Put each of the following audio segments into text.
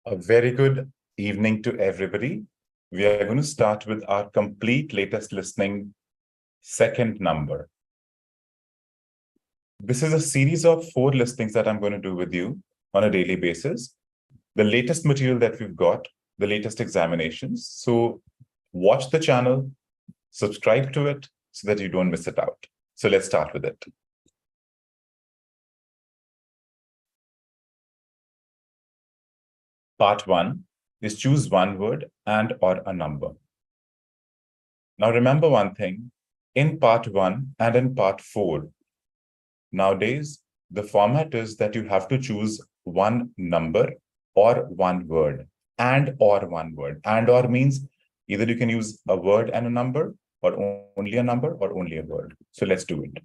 A very good evening to everybody. We are going to start with our complete latest listening second number. This is a series of 4 listings that I'm going to do with you on a daily basis. The latest material that we've got, the latest examinations. So watch the channel, subscribe to it so that you don't miss it out. So let's start with it. Part 1 is choose one word and or a number. Now remember one thing, in part 1 and in part 4, nowadays the format is that you have to choose one number or one word and or one word. And or means either you can use a word and a number or only a number or only a word. So let's do it.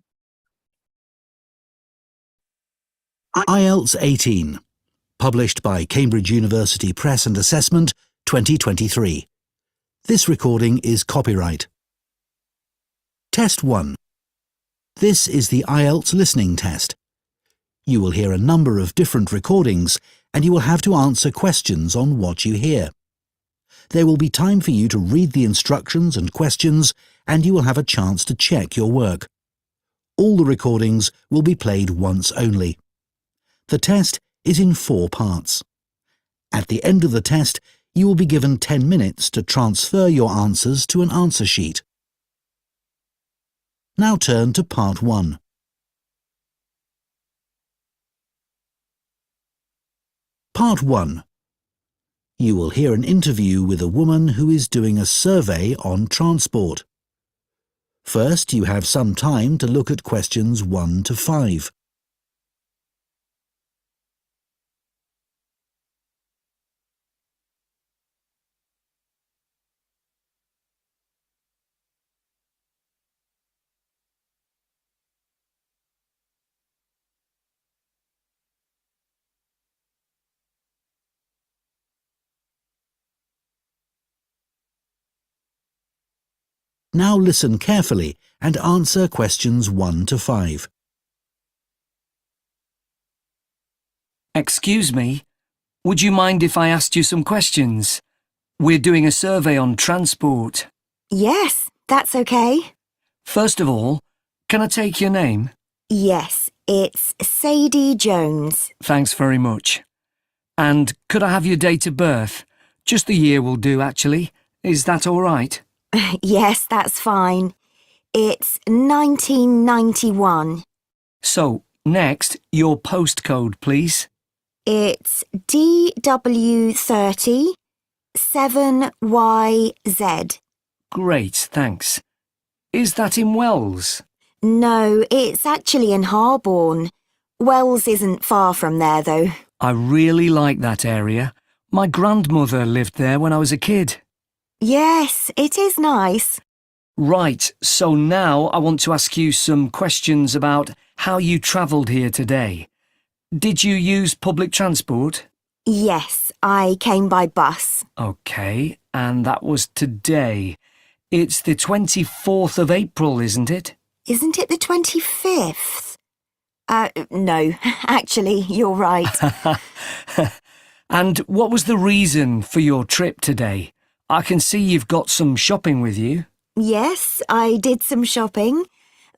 IELTS 18, published by Cambridge University Press and Assessment 2023. This recording is copyright. Test 1. This is the IELTS listening test. You will hear a number of different recordings and you will have to answer questions on what you hear. There will be time for you to read the instructions and questions and you will have a chance to check your work. All the recordings will be played once only. The test is in 4 parts. At the end of the test, you will be given 10 minutes to transfer your answers to an answer sheet. Now turn to Part 1. Part 1. You will hear an interview with a woman who is doing a survey on transport. First, you have some time to look at questions 1 to 5. Now listen carefully and answer questions 1 to 5. Excuse me, would you mind if I asked you some questions? We're doing a survey on transport. Yes, that's okay. First of all, can I take your name? Yes, it's Sadie Jones. Thanks very much. And could I have your date of birth? Just the year will do, actually. Is that all right? Yes, that's fine. It's 1991. So, next, your postcode, please. It's DW30 7YZ. Great, thanks. Is that in Wells? No, it's actually in Harborne. Wells isn't far from there, though. I really like that area. My grandmother lived there when I was a kid. Yes, it is nice. Right, so now I want to ask you some questions about how you travelled here today. Did you use public transport? Yes, I came by bus. OK, and that was today. It's the 24th of April, isn't it? Isn't it the 25th? No, actually, you're right. And what was the reason for your trip today? I can see you've got some shopping with you. Yes, I did some shopping,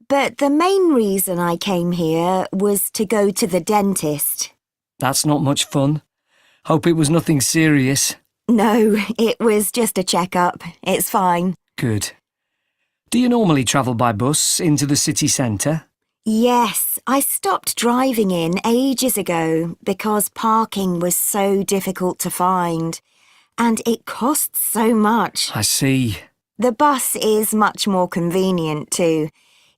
but the main reason I came here was to go to the dentist. That's not much fun. Hope it was nothing serious. No, it was just a checkup. It's fine. Good. Do you normally travel by bus into the city centre? Yes, I stopped driving in ages ago because parking was so difficult to find. And it costs so much. I see. The bus is much more convenient too.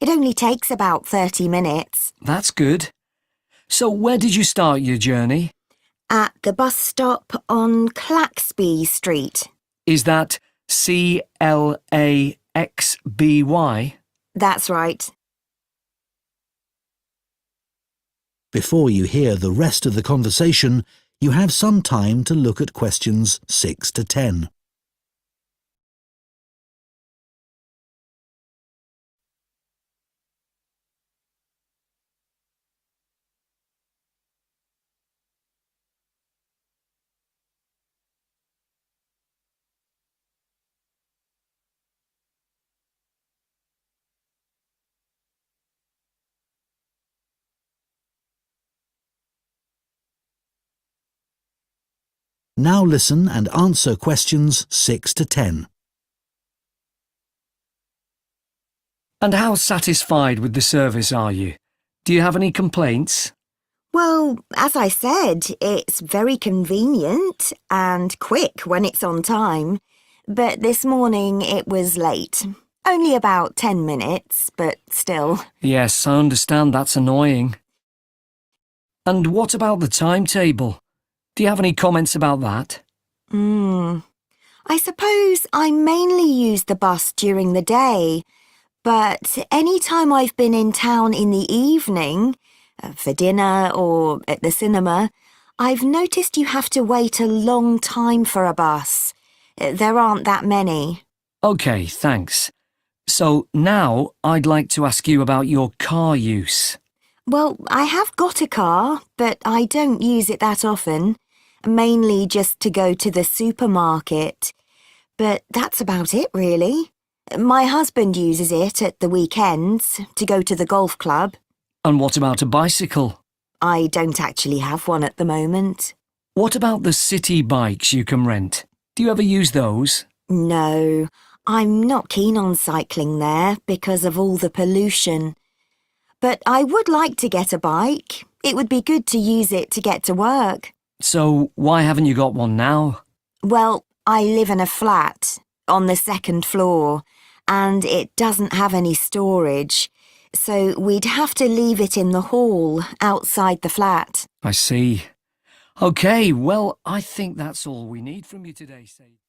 It only takes about 30 minutes. That's good. So where did you start your journey? At the bus stop on Claxby Street. Is that CLAXBY? That's right. Before you hear the rest of the conversation, you have some time to look at questions 6 to 10. Now listen and answer questions 6 to 10. And how satisfied with the service are you? Do you have any complaints? Well, as I said, it's very convenient and quick when it's on time. But this morning it was late. Only about 10 minutes, but still. Yes, I understand that's annoying. And what about the timetable? Do you have any comments about that? I suppose I mainly use the bus during the day, but any time I've been in town in the evening, for dinner or at the cinema, I've noticed you have to wait a long time for a bus. There aren't that many. OK, thanks. So now I'd like to ask you about your car use. Well, I have got a car, but I don't use it that often. Mainly just to go to the supermarket. But that's about it, really. My husband uses it at the weekends to go to the golf club. And what about a bicycle? I don't actually have one at the moment. What about the city bikes you can rent? Do you ever use those? No, I'm not keen on cycling there because of all the pollution. But I would like to get a bike. It would be good to use it to get to work. So why haven't you got one now? Well, I live in a flat on the second floor and it doesn't have any storage. So we'd have to leave it in the hall outside the flat. I see. OK, well, I think that's all we need from you today, Sadie.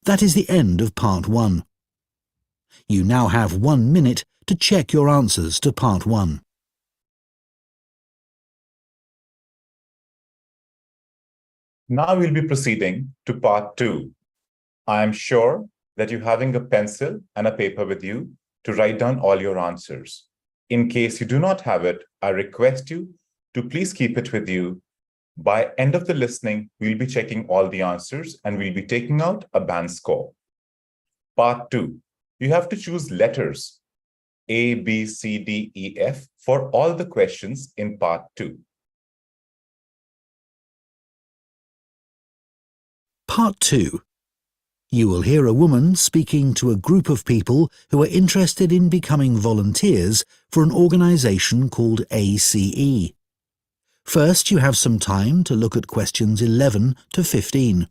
That is the end of Part 1. You now have 1 minute to check your answers to Part 1. Now we'll be proceeding to Part 2. I am sure that you're having a pencil and a paper with you to write down all your answers. In case you do not have it, I request you to please keep it with you. By end of the listening, we'll be checking all the answers and we'll be taking out a band score. Part 2. You have to choose letters A, B, C, D, E, F for all the questions in Part 2. Part 2. You will hear a woman speaking to a group of people who are interested in becoming volunteers for an organisation called ACE. First, you have some time to look at questions 11 to 15.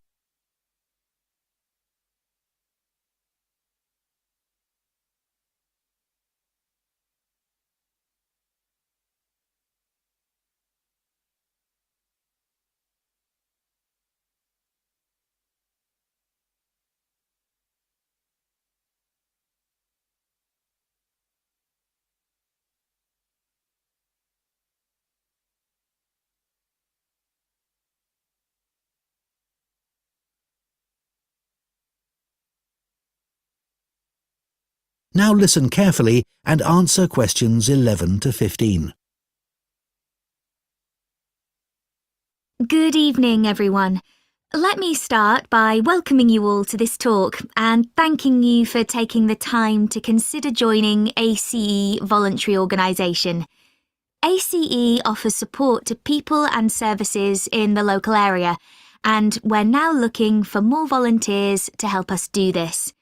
Now listen carefully and answer questions 11 to 15. Good evening, everyone. Let me start by welcoming you all to this talk and thanking you for taking the time to consider joining ACE Voluntary Organisation. ACE offers support to people and services in the local area, and we're now looking for more volunteers to help us do this.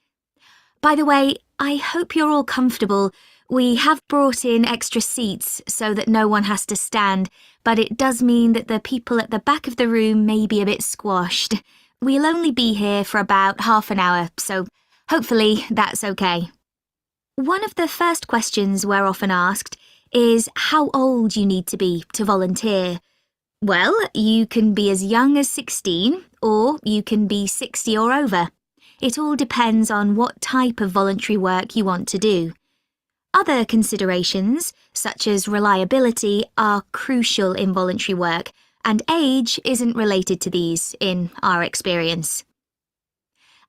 By the way, I hope you're all comfortable. We have brought in extra seats so that no one has to stand, but it does mean that the people at the back of the room may be a bit squashed. We'll only be here for about half an hour, so hopefully that's okay. One of the first questions we're often asked is how old you need to be to volunteer. Well, you can be as young as 16, or you can be 60 or over. It all depends on what type of voluntary work you want to do. Other considerations, such as reliability, are crucial in voluntary work, and age isn't related to these, in our experience.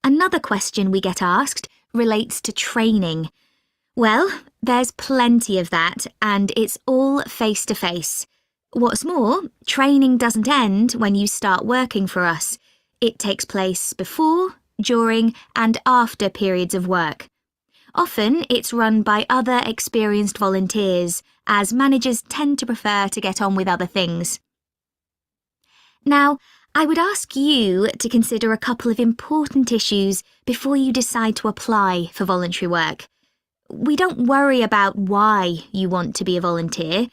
Another question we get asked relates to training. Well, there's plenty of that, and it's all face-to-face. What's more, training doesn't end when you start working for us. It takes place before, during and after periods of work. Often it's run by other experienced volunteers, as managers tend to prefer to get on with other things. Now, I would ask you to consider a couple of important issues before you decide to apply for voluntary work. We don't worry about why you want to be a volunteer.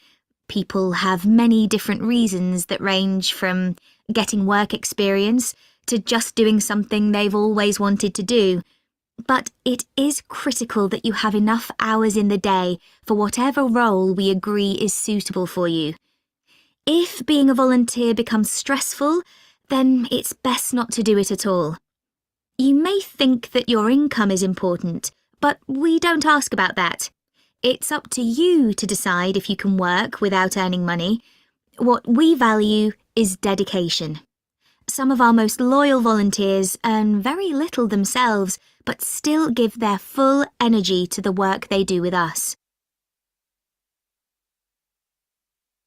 People have many different reasons that range from getting work experience to just doing something they've always wanted to do. But it is critical that you have enough hours in the day for whatever role we agree is suitable for you. If being a volunteer becomes stressful, then it's best not to do it at all. You may think that your income is important, but we don't ask about that. It's up to you to decide if you can work without earning money. What we value is dedication. Some of our most loyal volunteers earn very little themselves, but still give their full energy to the work they do with us.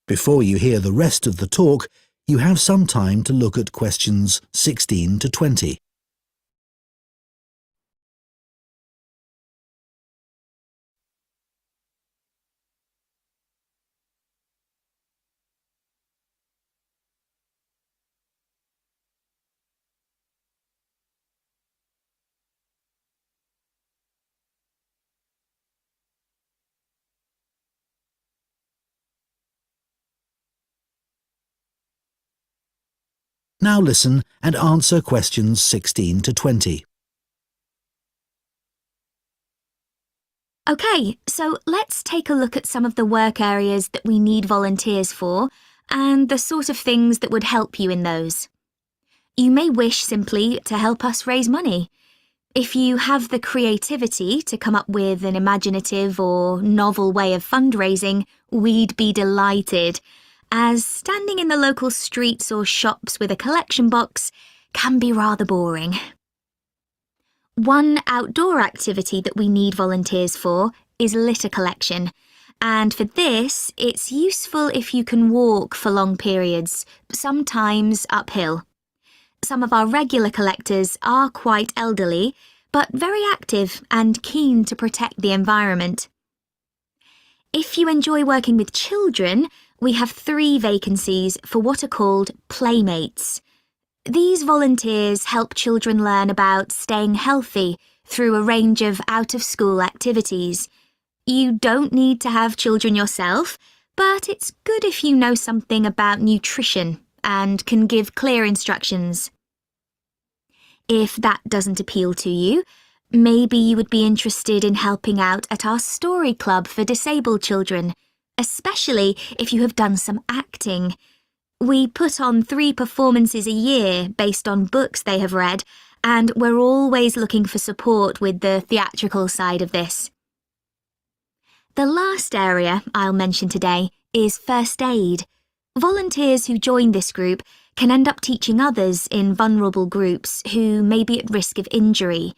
Before you hear the rest of the talk, you have some time to look at questions 16 to 20. Now listen and answer questions 16 to 20. OK, so let's take a look at some of the work areas that we need volunteers for and the sort of things that would help you in those. You may wish simply to help us raise money. If you have the creativity to come up with an imaginative or novel way of fundraising, we'd be delighted, as standing in the local streets or shops with a collection box can be rather boring. One outdoor activity that we need volunteers for is litter collection, and for this, it's useful if you can walk for long periods, sometimes uphill. Some of our regular collectors are quite elderly, but very active and keen to protect the environment. If you enjoy working with children, we have 3 vacancies for what are called playmates. These volunteers help children learn about staying healthy through a range of out-of-school activities. You don't need to have children yourself, but it's good if you know something about nutrition and can give clear instructions. If that doesn't appeal to you, maybe you would be interested in helping out at our story club for disabled children, especially if you have done some acting. We put on 3 performances a year based on books they have read, and we're always looking for support with the theatrical side of this. The last area I'll mention today is first aid. Volunteers who join this group can end up teaching others in vulnerable groups who may be at risk of injury.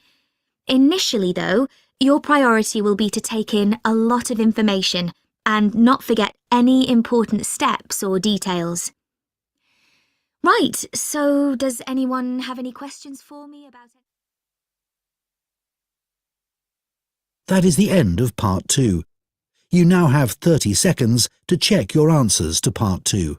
Initially, though, your priority will be to take in a lot of information and not forget any important steps or details. Right, so does anyone have any questions for me about it? That is the end of part 2. You now have 30 seconds to check your answers to part 2.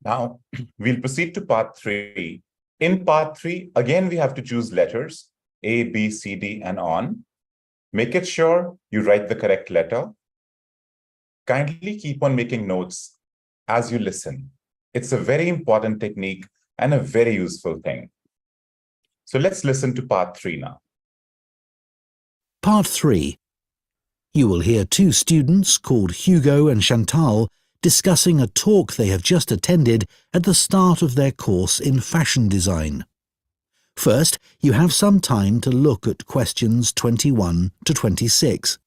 Now, we'll proceed to part 3. In part 3, again, we have to choose letters A, B, C, D, and on. Make it sure you write the correct letter. Kindly keep on making notes as you listen. It's a very important technique and a very useful thing. So let's listen to part 3 now. Part 3. You will hear 2 students called Hugo and Chantal discussing a talk they have just attended at the start of their course in fashion design. First, you have some time to look at questions 21 to 26.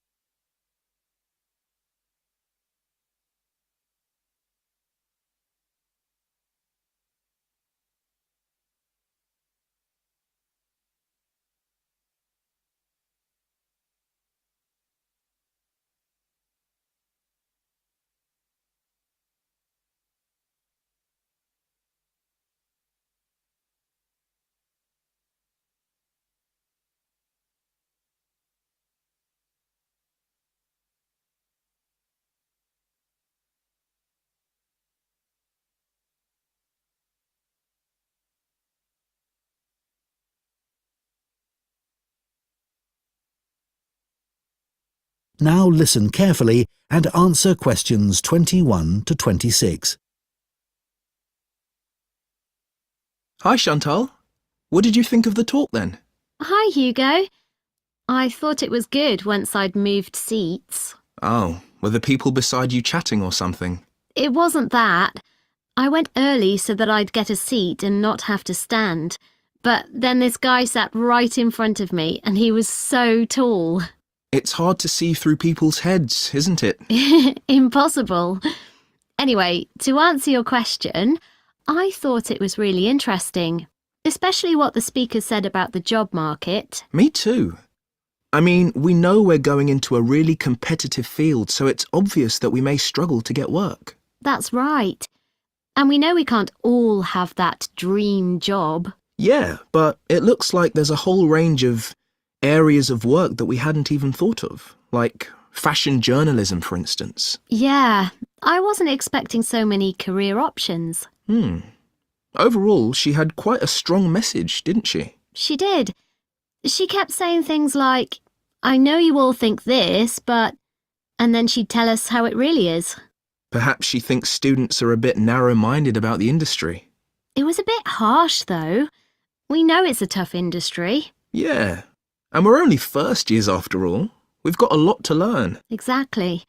Now listen carefully and answer questions 21 to 26. Hi, Chantal. What did you think of the talk then? Hi, Hugo. I thought it was good once I'd moved seats. Oh, were the people beside you chatting or something? It wasn't that. I went early so that I'd get a seat and not have to stand. But then this guy sat right in front of me and he was so tall. It's hard to see through people's heads, isn't it? Impossible. Anyway, to answer your question, I thought it was really interesting, especially what the speaker said about the job market. Me too. I mean, we know we're going into a really competitive field, so it's obvious that we may struggle to get work. That's right. And we know we can't all have that dream job. Yeah, but it looks like there's a whole range of areas of work that we hadn't even thought of, like fashion journalism, for instance. Yeah, I wasn't expecting so many career options. Overall, she had quite a strong message, didn't she? She did. She kept saying things like, I know you all think this, but... And then she'd tell us how it really is. Perhaps she thinks students are a bit narrow-minded about the industry. It was a bit harsh, though. We know it's a tough industry. Yeah, and we're only first years after all. We've got a lot to learn. Exactly.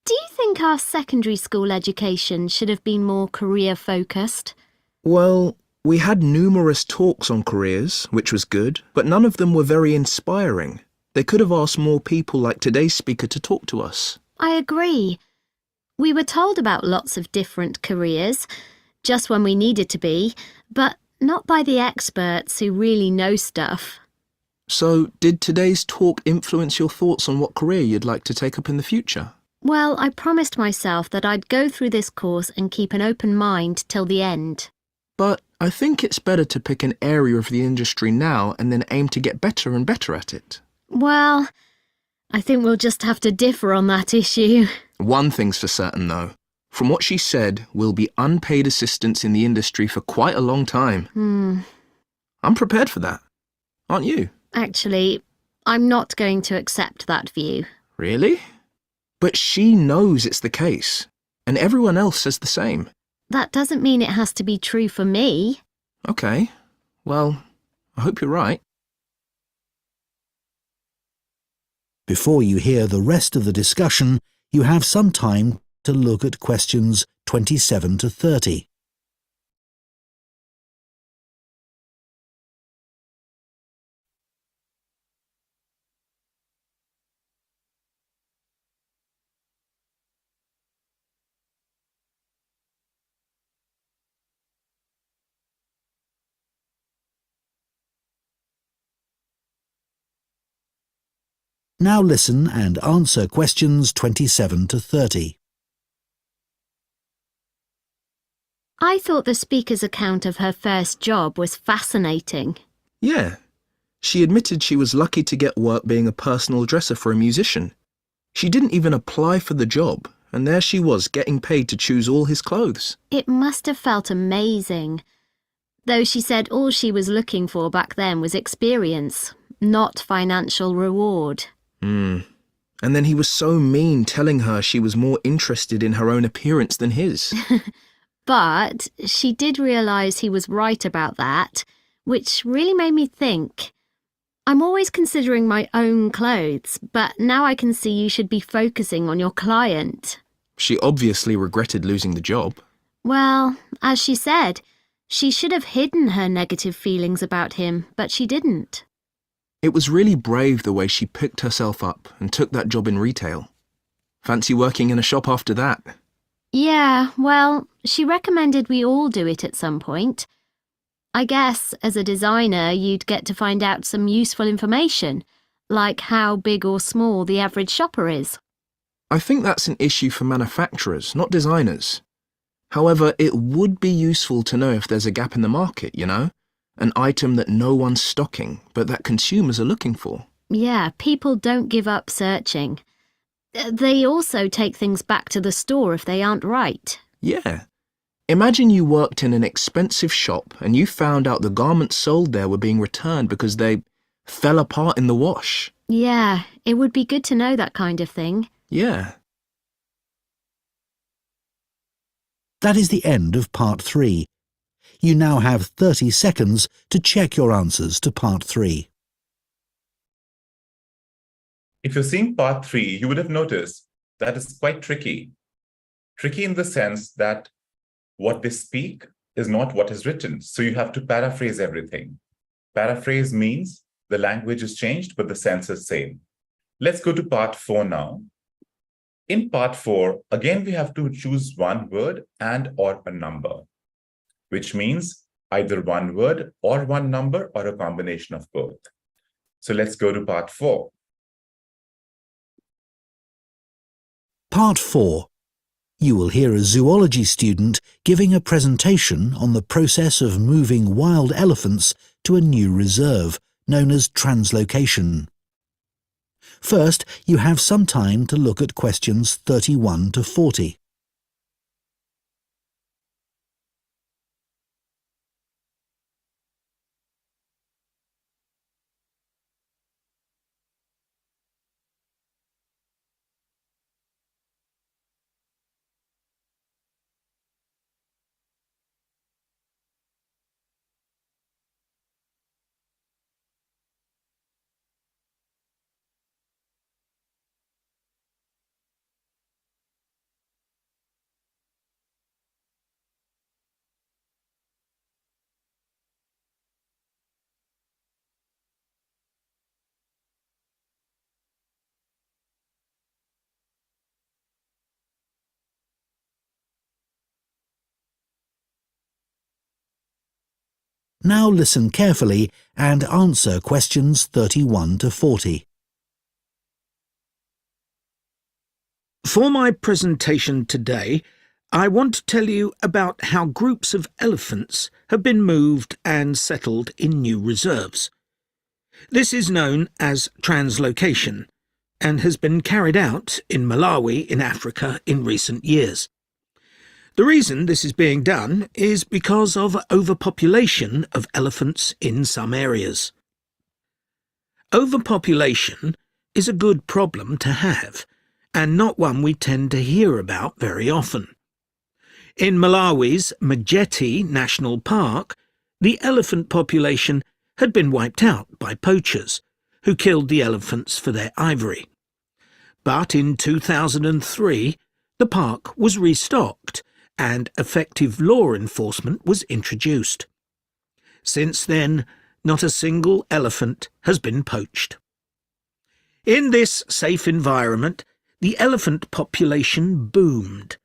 Do you think our secondary school education should have been more career-focused? Well, we had numerous talks on careers, which was good, but none of them were very inspiring. They could have asked more people like today's speaker to talk to us. I agree. We were told about lots of different careers, just when we needed to be, but not by the experts who really know stuff. So, did today's talk influence your thoughts on what career you'd like to take up in the future? Well, I promised myself that I'd go through this course and keep an open mind till the end. But I think it's better to pick an area of the industry now and then aim to get better and better at it. Well, I think we'll just have to differ on that issue. One thing's for certain, though. From what she said, we'll be unpaid assistants in the industry for quite a long time. I'm prepared for that. Aren't you? Actually, I'm not going to accept that view. Really? But she knows it's the case, and everyone else says the same. That doesn't mean it has to be true for me. Okay, well, I hope you're right. Before you hear the rest of the discussion, you have some time to look at questions 27 to 30. Now listen and answer questions 27 to 30. I thought the speaker's account of her first job was fascinating. Yeah. She admitted she was lucky to get work being a personal dresser for a musician. She didn't even apply for the job, and there she was getting paid to choose all his clothes. It must have felt amazing. Though she said all she was looking for back then was experience, not financial reward. And then he was so mean, telling her she was more interested in her own appearance than his. But she did realise he was right about that, which really made me think. I'm always considering my own clothes, but now I can see you should be focusing on your client. She obviously regretted losing the job. Well, as she said, she should have hidden her negative feelings about him, but she didn't. It was really brave the way she picked herself up and took that job in retail. Fancy working in a shop after that? Yeah, well, she recommended we all do it at some point. I guess, as a designer, you'd get to find out some useful information, like how big or small the average shopper is. I think that's an issue for manufacturers, not designers. However, it would be useful to know if there's a gap in the market, you know? An item that no one's stocking, but that consumers are looking for. Yeah, people don't give up searching. They also take things back to the store if they aren't right. Yeah. Imagine you worked in an expensive shop and you found out the garments sold there were being returned because they fell apart in the wash. Yeah, it would be good to know that kind of thing. Yeah. That is the end of Part 3. You now have 30 seconds to check your answers to Part 3. If you're seeing part 3, you would have noticed that it's quite tricky. Tricky in the sense that what they speak is not what is written. So you have to paraphrase everything. Paraphrase means the language is changed, but the sense is same. Let's go to part 4 now. In part 4, again, we have to choose one word and or a number, which means either one word or one number or a combination of both. So let's go to part 4. Part 4. You will hear a zoology student giving a presentation on the process of moving wild elephants to a new reserve, known as translocation. First, you have some time to look at questions 31 to 40. Now listen carefully and answer questions 31 to 40. For my presentation today, I want to tell you about how groups of elephants have been moved and settled in new reserves. This is known as translocation and has been carried out in Malawi in Africa in recent years. The reason this is being done is because of overpopulation of elephants in some areas. Overpopulation is a good problem to have, and not one we tend to hear about very often. In Malawi's Mageti National Park, the elephant population had been wiped out by poachers, who killed the elephants for their ivory. But in 2003, the park was restocked, and effective law enforcement was introduced. Since then, not a single elephant has been poached. In this safe environment, the elephant population boomed.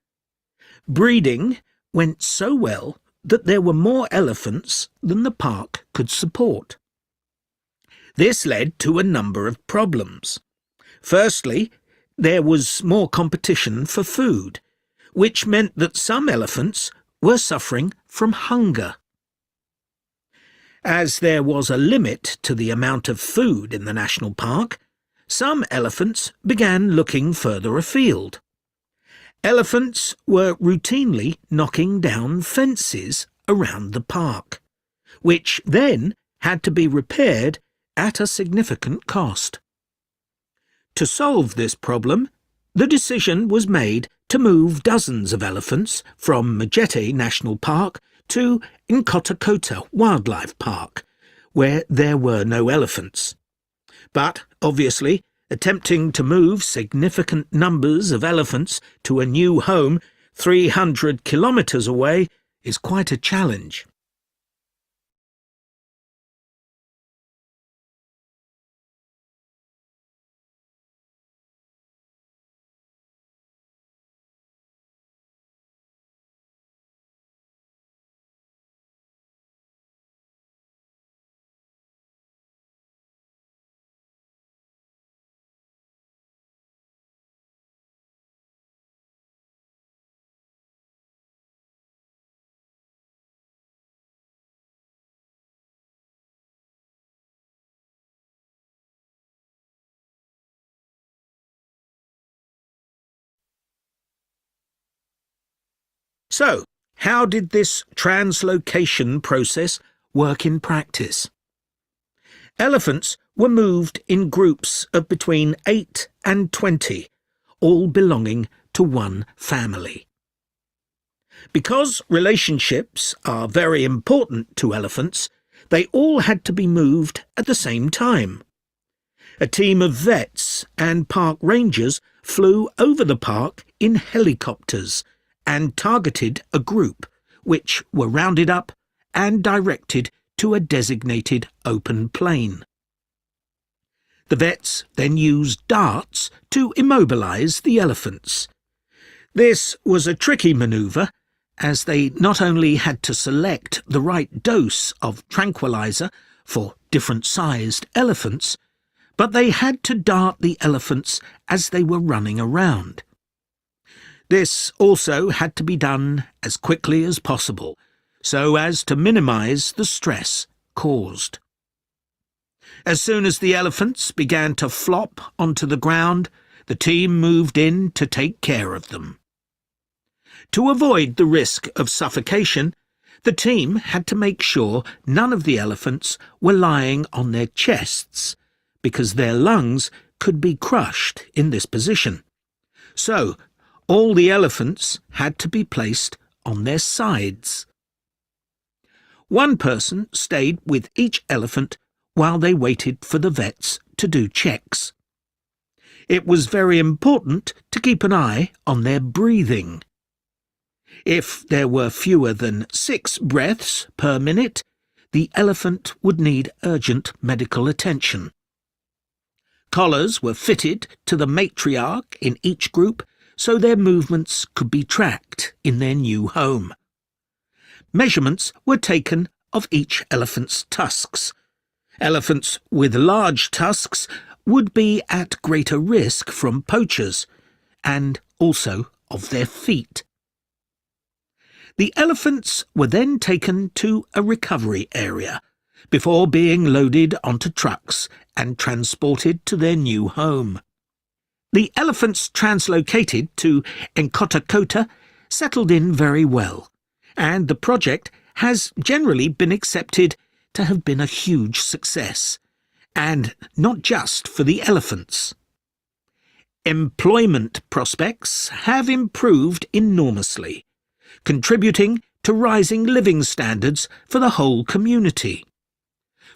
Breeding went so well that there were more elephants than the park could support. This led to a number of problems. Firstly, there was more competition for food, which meant that some elephants were suffering from hunger. As there was a limit to the amount of food in the national park, some elephants began looking further afield. Elephants were routinely knocking down fences around the park, which then had to be repaired at a significant cost. To solve this problem, the decision was made to move dozens of elephants from Mageti National Park to Nkhotakota Wildlife Park, where there were no elephants. But, obviously, attempting to move significant numbers of elephants to a new home 300 kilometres away is quite a challenge. So, how did this translocation process work in practice? Elephants were moved in groups of between 8 and 20, all belonging to one family. Because relationships are very important to elephants, they all had to be moved at the same time. A team of vets and park rangers flew over the park in helicopters and targeted a group, which were rounded up and directed to a designated open plain. The vets then used darts to immobilize the elephants. This was a tricky manoeuvre, as they not only had to select the right dose of tranquilizer for different-sized elephants, but they had to dart the elephants as they were running around. This also had to be done as quickly as possible, so as to minimize the stress caused. As soon as the elephants began to flop onto the ground, the team moved in to take care of them. To avoid the risk of suffocation, the team had to make sure none of the elephants were lying on their chests, because their lungs could be crushed in this position. So, all the elephants had to be placed on their sides. One person stayed with each elephant while they waited for the vets to do checks. It was very important to keep an eye on their breathing. If there were fewer than 6 breaths per minute, the elephant would need urgent medical attention. Collars were fitted to the matriarch in each group so their movements could be tracked in their new home. Measurements were taken of each elephant's tusks. Elephants with large tusks would be at greater risk from poachers, and also of their feet. The elephants were then taken to a recovery area before being loaded onto trucks and transported to their new home. The elephants translocated to Nkottakota settled in very well, and the project has generally been accepted to have been a huge success, and not just for the elephants. Employment prospects have improved enormously, contributing to rising living standards for the whole community.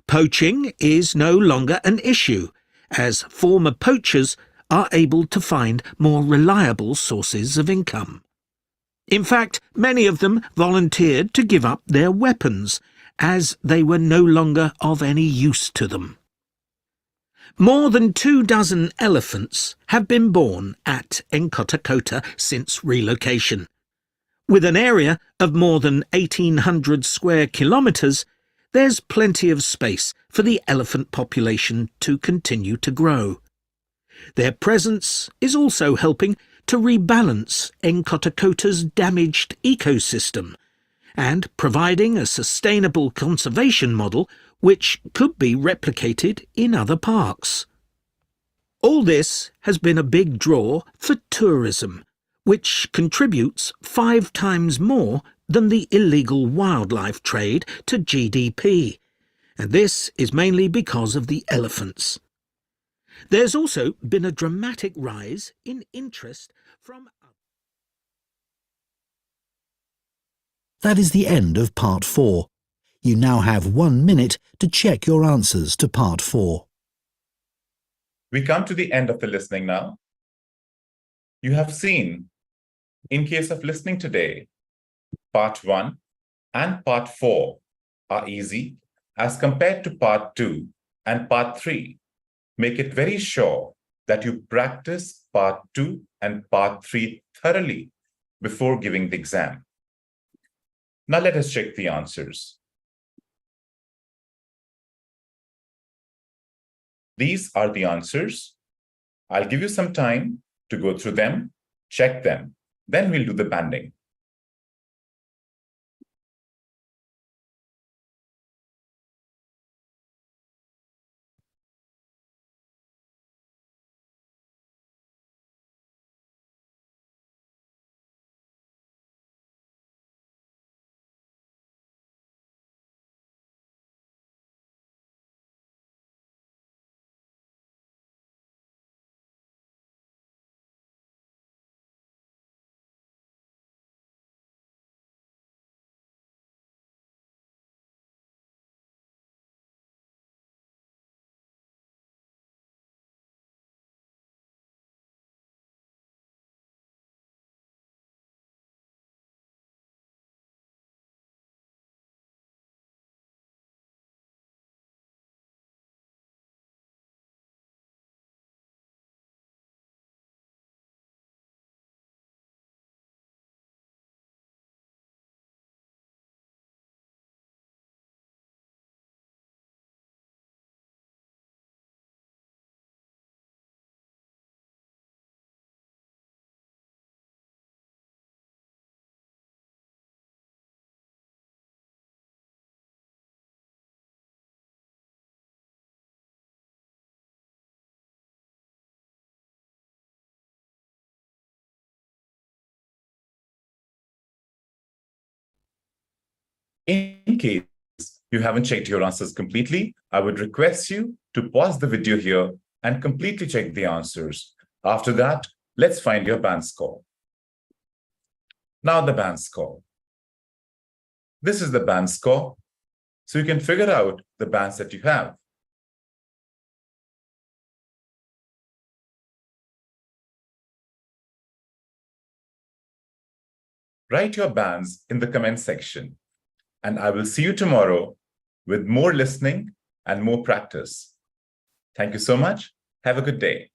Poaching is no longer an issue, as former poachers are able to find more reliable sources of income. In fact, many of them volunteered to give up their weapons, as they were no longer of any use to them. More than 24 elephants have been born at Nkottakota since relocation. With an area of more than 1,800 square kilometres, there's plenty of space for the elephant population to continue to grow. Their presence is also helping to rebalance Nkottakotaa's damaged ecosystem and providing a sustainable conservation model which could be replicated in other parks. All this has been a big draw for tourism, which contributes 5 times more than the illegal wildlife trade to GDP, and this is mainly because of the elephants. There's also been a dramatic rise in interest from... That is the end of Part 4. You now have 1 minute to check your answers to Part 4. We come to the end of the listening now. You have seen, in case of listening today, Part 1 and Part 4 are easy as compared to Part 2 and Part 3. Make it very sure that you practice Part 2 and Part 3 thoroughly before giving the exam. Now let us check the answers. These are the answers. I'll give you some time to go through them, check them, then we'll do the banding. In case you haven't checked your answers completely, I would request you to pause the video here and completely check the answers. After that, let's find your band score. Now the band score. This is the band score, so you can figure out the bands that you have. Write your bands in the comment section, and I will see you tomorrow with more listening and more practice. Thank you so much. Have a good day.